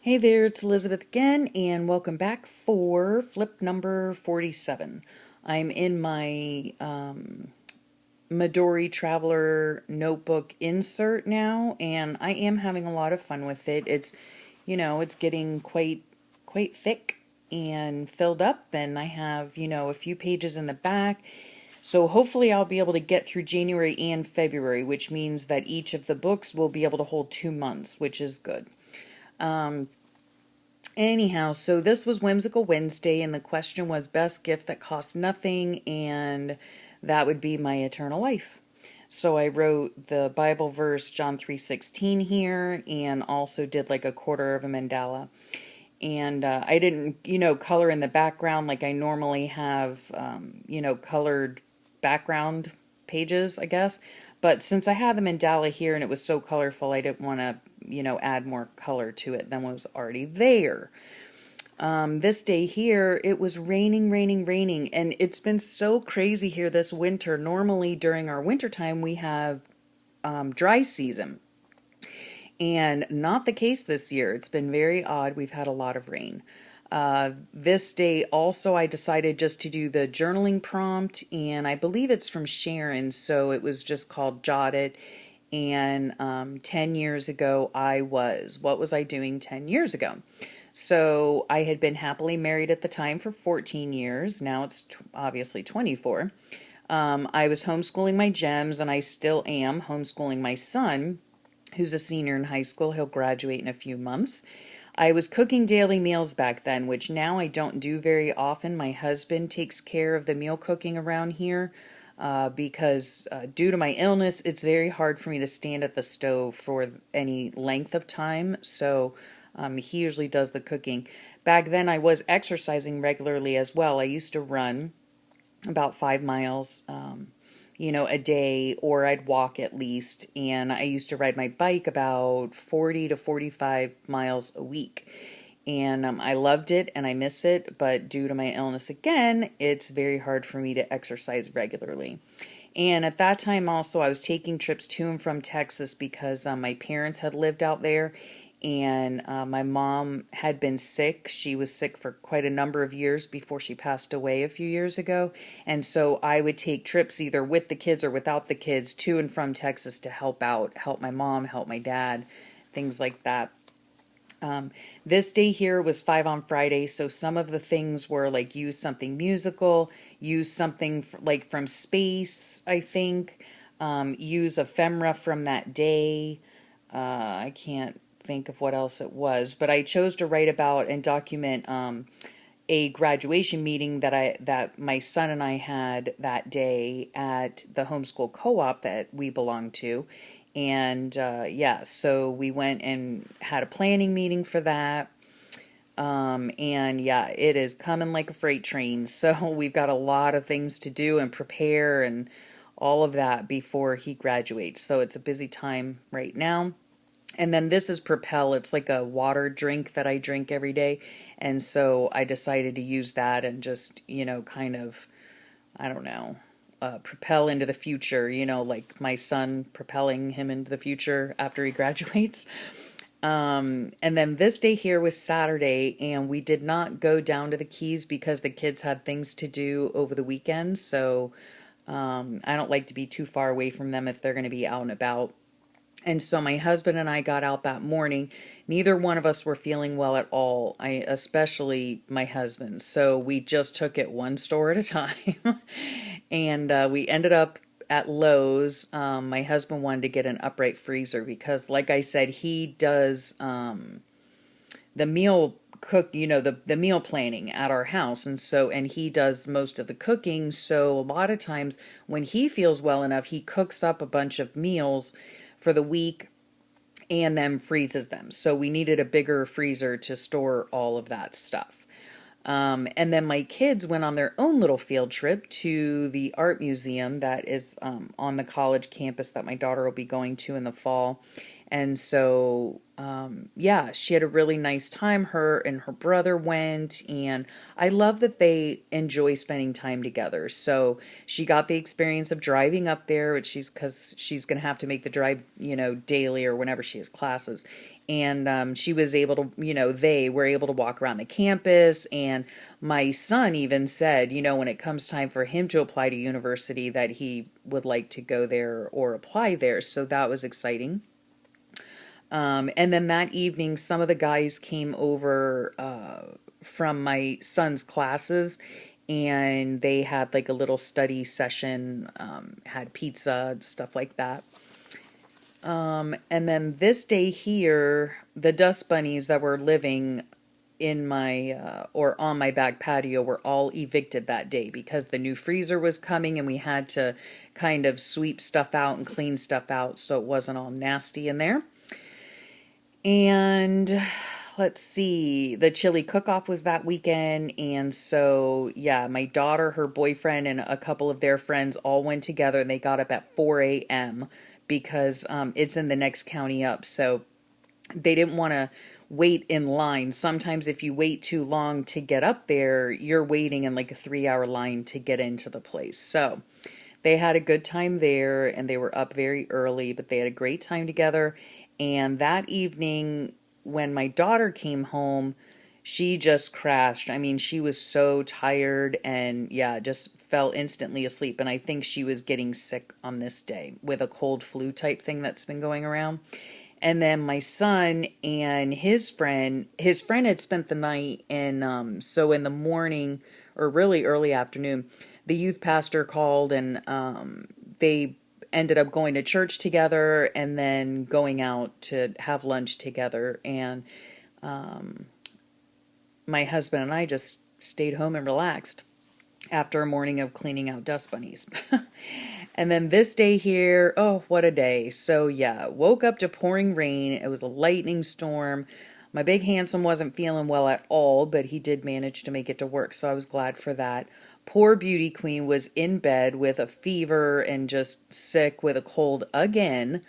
Hey there, it's Elizabeth again, and welcome back for flip number 47. I'm in my Midori Traveler notebook insert now, and I am having a lot of fun with it. It's getting quite thick and filled up, and I have, a few pages in the back. So hopefully I'll be able to get through January and February, which means that each of the books will be able to hold 2 months, which is good. Anyhow, so this was Whimsical Wednesday, and the question was best gift that costs nothing, and that would be my eternal life. So I wrote the Bible verse John 3:16 here, and also did like a quarter of a mandala. And I didn't, color in the background like I normally have, colored background pages, I guess. But since I had the mandala here and it was so colorful, I didn't want to, add more color to it than was already there. This day here, it was raining, and it's been so crazy here this winter. Normally during our winter time, we have dry season, and not the case this year. It's been very odd. We've had a lot of rain. This day also, I decided just to do the journaling prompt, and I believe it's from Sharon, so it was just called Jot It. And 10 years ago, what was I doing 10 years ago? So I had been happily married at the time for 14 years. Now it's obviously 24. I was homeschooling my gems, and I still am homeschooling my son, who's a senior in high school. He'll graduate in a few months. I was cooking daily meals back then, which now I don't do very often. My husband takes care of the meal cooking around here because due to my illness, it's very hard for me to stand at the stove for any length of time. So he usually does the cooking. Back then, I was exercising regularly as well. I used to run about 5 miles, a day, or I'd walk at least. And I used to ride my bike about 40 to 45 miles a week. And I loved it and I miss it, but due to my illness again, it's very hard for me to exercise regularly. And at that time also, I was taking trips to and from Texas because my parents had lived out there, and my mom had been sick. She was sick for quite a number of years before she passed away a few years ago. And so I would take trips either with the kids or without the kids to and from Texas to help out, help my mom, help my dad, things like that. This day here was 5 on Friday, so some of the things were like use something musical, use something like from space, I think, use ephemera from that day. I can't think of what else it was, but I chose to write about and document a graduation meeting that my son and I had that day at the homeschool co-op that we belong to. And so we went and had a planning meeting for that. And yeah, it is coming like a freight train. So we've got a lot of things to do and prepare and all of that before he graduates. So it's a busy time right now. And then this is Propel. It's like a water drink that I drink every day. And so I decided to use that and just, kind of, I don't know, propel into the future, like my son propelling him into the future after he graduates. And then this day here was Saturday, and we did not go down to the Keys because the kids had things to do over the weekend. So I don't like to be too far away from them if they're going to be out and about. And so my husband and I got out that morning. Neither one of us were feeling well at all, especially my husband. So we just took it one store at a time. And we ended up at Lowe's. My husband wanted to get an upright freezer because, like I said, he does the meal cook, the meal planning at our house. And he does most of the cooking. So a lot of times when he feels well enough, he cooks up a bunch of meals for the week and then freezes them. So we needed a bigger freezer to store all of that stuff. And then my kids went on their own little field trip to the art museum that is on the college campus that my daughter will be going to in the fall. And so, she had a really nice time. Her and her brother went, and I love that they enjoy spending time together. So she got the experience of driving up there, because she's going to have to make the drive, daily or whenever she has classes. And she was able to, they were able to walk around the campus. And my son even said, when it comes time for him to apply to university, that he would like to go there or apply there. So that was exciting. And then that evening, some of the guys came over from my son's classes, and they had like a little study session, had pizza, stuff like that. And then this day here, the dust bunnies that were living in my or on my back patio were all evicted that day because the new freezer was coming and we had to kind of sweep stuff out and clean stuff out so it wasn't all nasty in there. And let's see, the chili cook-off was that weekend. And so, yeah, my daughter, her boyfriend, and a couple of their friends all went together, and they got up at 4 a.m. because it's in the next county up. So they didn't want to wait in line. Sometimes if you wait too long to get up there, you're waiting in like a 3-hour line to get into the place. So they had a good time there, and they were up very early, but they had a great time together. And that evening, when my daughter came home, she just crashed. I mean, she was so tired and, yeah, just fell instantly asleep. And I think she was getting sick on this day with a cold flu type thing that's been going around. And then my son and his friend had spent the night. And so in the morning, or really early afternoon, the youth pastor called, and they ended up going to church together and then going out to have lunch together. And my husband and I just stayed home and relaxed after a morning of cleaning out dust bunnies. And then this day here, oh, what a day. So yeah, woke up to pouring rain. It was a lightning storm. My big handsome wasn't feeling well at all, but he did manage to make it to work, so I was glad for that. Poor beauty queen was in bed with a fever and just sick with a cold again.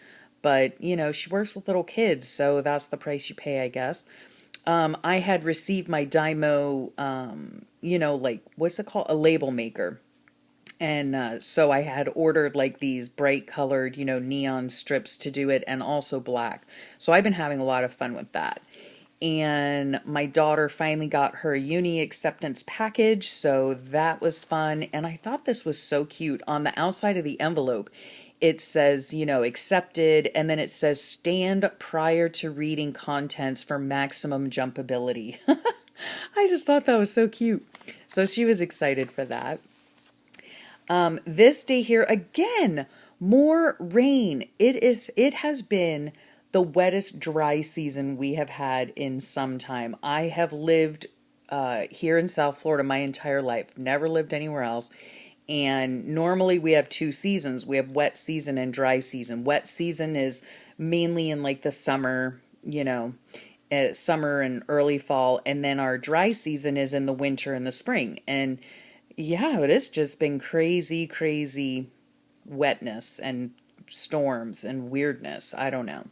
But, she works with little kids, so that's the price you pay, I guess. I had received my Dymo, like, what's it called? A label maker. And so I had ordered like these bright colored, neon strips to do it, and also black. So I've been having a lot of fun with that. And my daughter finally got her uni acceptance package, so that was fun. And I thought this was so cute. On the outside of the envelope, it says, accepted, and then it says stand prior to reading contents for maximum jumpability. I just thought that was so cute. So she was excited for that. This day here, again, more rain. It has been the wettest dry season we have had in some time. I have lived here in South Florida my entire life, never lived anywhere else. And normally we have 2 seasons. We have wet season and dry season. Wet season is mainly in like the summer, summer and early fall. And then our dry season is in the winter and the spring. And yeah, it has just been crazy, crazy wetness and storms and weirdness. I don't know.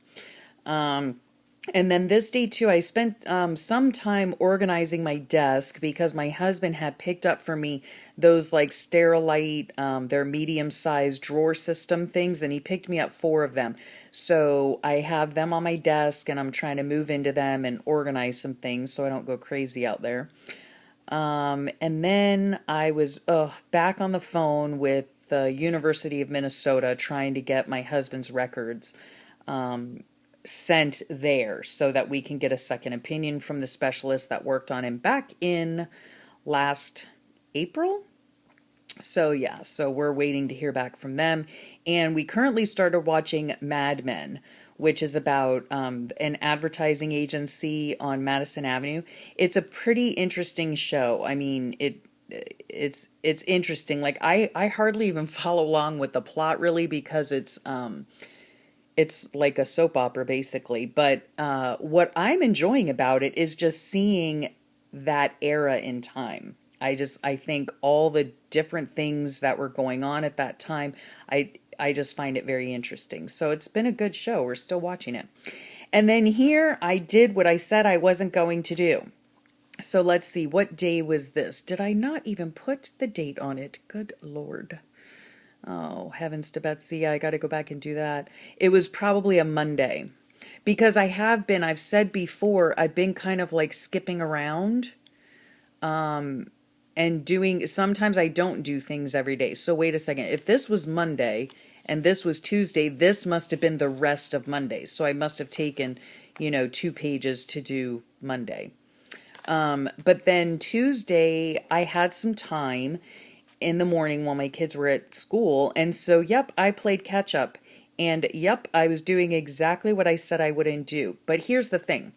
And then this day too, I spent some time organizing my desk because my husband had picked up for me those like Sterilite, they're medium-sized drawer system things, and he picked me up 4 of them. So I have them on my desk, and I'm trying to move into them and organize some things so I don't go crazy out there. And then I was back on the phone with the University of Minnesota trying to get my husband's records sent there so that we can get a second opinion from the specialist that worked on him back in last April. So yeah, so we're waiting to hear back from them. And we currently started watching Mad Men, which is about an advertising agency on Madison Avenue. It's a pretty interesting show. I mean, it's interesting. Like I hardly even follow along with the plot really because it's like a soap opera basically. But what I'm enjoying about it is just seeing that era in time. I think all the different things that were going on at that time, I just find it very interesting. So it's been a good show. We're still watching it. And then here I did what I said I wasn't going to do. So let's see, what day was this? Did I not even put the date on it? Good Lord. Oh, heavens to Betsy, I got to go back and do that. It was probably a Monday because I've said before, I've been kind of like skipping around and doing, sometimes I don't do things every day. So wait a second, if this was Monday and this was Tuesday, this must have been the rest of Monday. So I must have taken, 2 pages to do Monday. But then Tuesday, I had some time in the morning while my kids were at school. And so, yep, I played catch up. And yep, I was doing exactly what I said I wouldn't do. But here's the thing.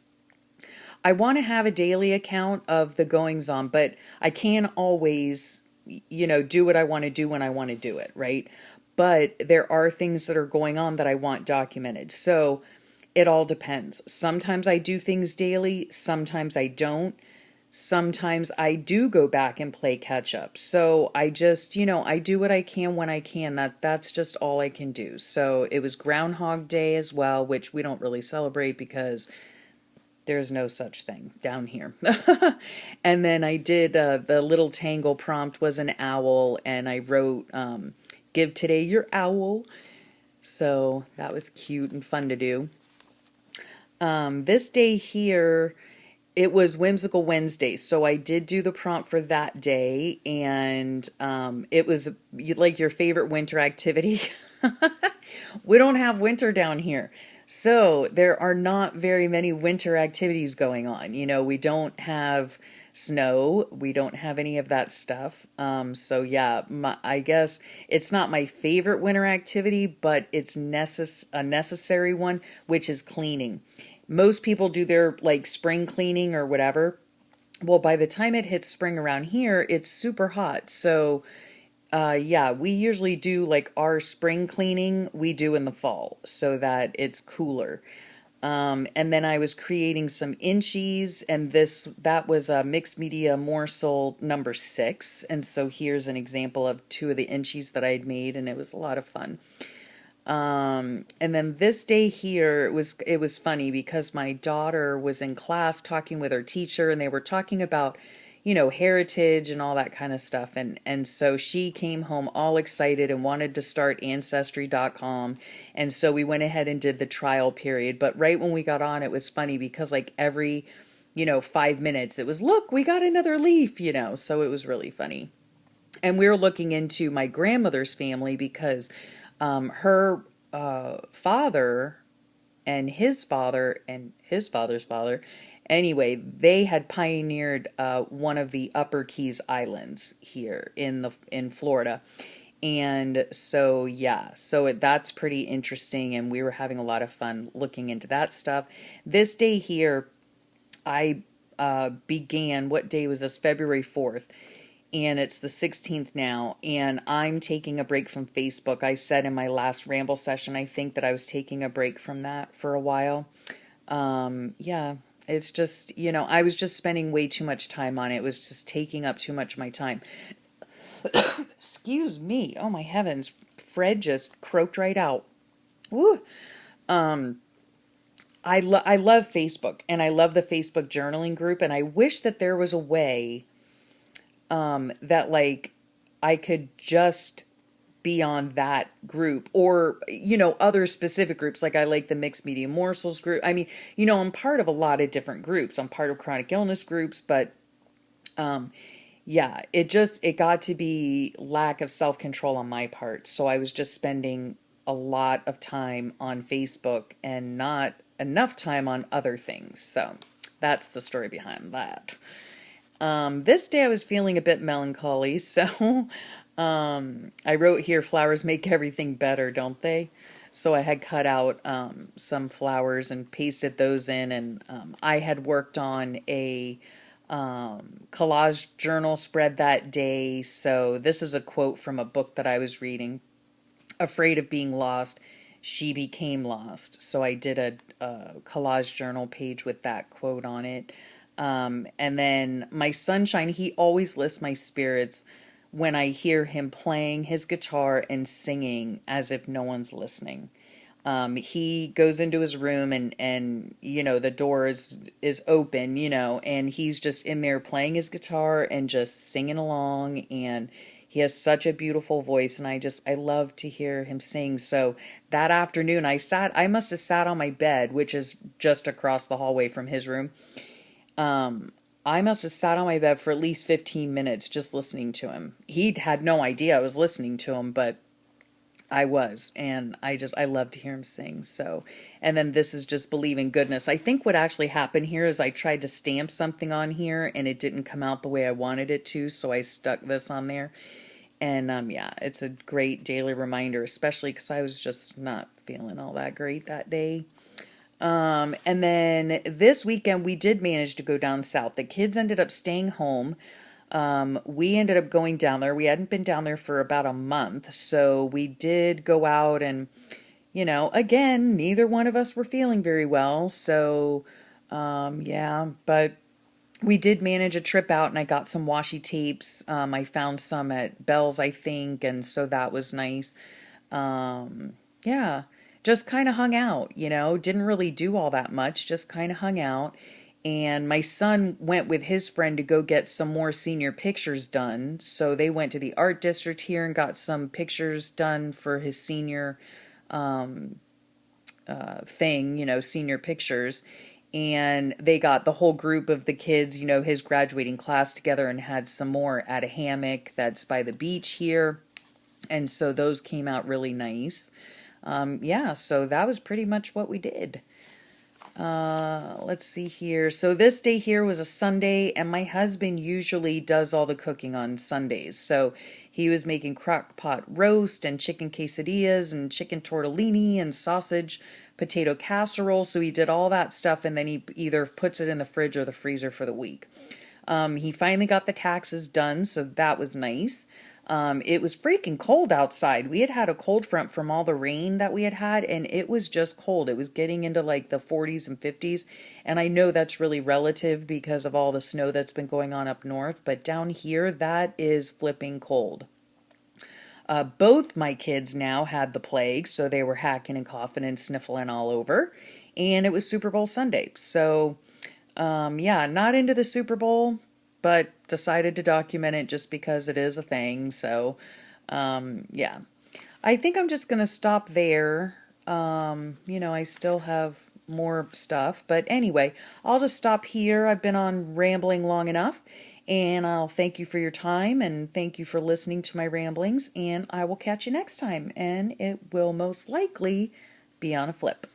I want to have a daily account of the goings on, but I can't always, do what I want to do when I want to do it, right? But there are things that are going on that I want documented. So it all depends. Sometimes I do things daily, sometimes I don't. Sometimes I do go back and play catch up. So I just, I do what I can when I can. That's just all I can do. So it was Groundhog Day as well, which we don't really celebrate because there's no such thing down here. And then I did the little Tangle prompt was an owl, and I wrote, give today your owl. So that was cute and fun to do. This day here, it was Whimsical Wednesday, so I did do the prompt for that day, and it was like your favorite winter activity. We don't have winter down here. So there are not very many winter activities going on. We don't have snow. We don't have any of that stuff. So yeah, I guess it's not my favorite winter activity, but it's a necessary one, which is cleaning. Most people do their like spring cleaning or whatever. Well, by the time it hits spring around here, it's super hot. So yeah, we usually do like our spring cleaning we do in the fall so that it's cooler. And then I was creating some inchies, and that was a mixed media morsel number 6. And so here's an example of 2 of the inchies that I had made, and it was a lot of fun. And then this day here, it was funny because my daughter was in class talking with her teacher, and they were talking about, heritage and all that kind of stuff. And so she came home all excited and wanted to start ancestry.com. And so we went ahead and did the trial period. But right when we got on, it was funny because like every, 5 minutes, it was, look, we got another leaf, so it was really funny. And we were looking into my grandmother's family because her father and his father and his father's father, anyway, they had pioneered one of the Upper Keys Islands here in Florida. And so, yeah, that's pretty interesting, and we were having a lot of fun looking into that stuff. This day here, I began, what day was this? February 4th. And it's the 16th now, and I'm taking a break from Facebook. I said in my last ramble session, I think that I was taking a break from that for a while. Yeah, it's just, I was just spending way too much time on it. It was just taking up too much of my time. Excuse me. Oh, my heavens. Fred just croaked right out. Woo. I love Facebook, and I love the Facebook journaling group, and I wish that there was a way that like I could just be on that group or, other specific groups. Like I like the Mixed Media Morsels group. I mean, I'm part of a lot of different groups. I'm part of chronic illness groups, but, yeah, it got to be lack of self-control on my part. So I was just spending a lot of time on Facebook and not enough time on other things. So that's the story behind that. This day I was feeling a bit melancholy, so I wrote here, flowers make everything better, don't they? So I had cut out some flowers and pasted those in, and I had worked on a collage journal spread that day. So this is a quote from a book that I was reading. Afraid of being lost, she became lost. So I did a collage journal page with that quote on it. And then my sunshine, he always lifts my spirits when I hear him playing his guitar and singing as if no one's listening. He goes into his room and the door is open, and he's just in there playing his guitar and just singing along, and He has such a beautiful voice, and I love to hear him sing. So that afternoon, I must have sat on my bed, which is just across the hallway from his room. I must have sat on my bed for at least 15 minutes just listening to him. He had no idea I was listening to him, but I was, and I love to hear him sing. So, and then this is just believing goodness. I think what actually happened here is I tried to stamp something on here and it didn't come out the way I wanted it to, so I stuck this on there. And yeah, it's a great daily reminder, especially because I was just not feeling all that great that day. And then this weekend we did manage to go down south. The kids ended up staying home. We ended up going down there. We hadn't been down there for about a month, so we did go out and, again, neither one of us were feeling very well. So, yeah, but we did manage a trip out and I got some washi tapes. I found some at Bell's, I think, and so that was nice. Yeah, just kind of hung out, didn't really do all that much, just kind of hung out. And my son went with his friend to go get some more senior pictures done. So they went to the art district here and got some pictures done for his senior thing, senior pictures. And they got the whole group of the kids, his graduating class together and had some more at a hammock that's by the beach here. And so those came out really nice. Yeah, so that was pretty much what we did. Let's see here. So this day here was a Sunday, and my husband usually does all the cooking on Sundays. So he was making crock pot roast and chicken quesadillas and chicken tortellini and sausage potato casserole. So he did all that stuff, and then he either puts it in the fridge or the freezer for the week. He finally got the taxes done, so that was nice. It was freaking cold outside. We had had a cold front from all the rain that we had had, and it was just cold. It was getting into like the 40s and 50s, and I know that's really relative because of all the snow that's been going on up north, but down here, that is flipping cold. Both my kids now had the plague, so they were hacking and coughing and sniffling all over, and it was Super Bowl Sunday. So, yeah, not into the Super Bowl, but decided to document it just because it is a thing. So, yeah, I think I'm just going to stop there. I still have more stuff, but anyway, I'll just stop here. I've been on rambling long enough, and I'll thank you for your time and thank you for listening to my ramblings, and I will catch you next time, and it will most likely be on a flip.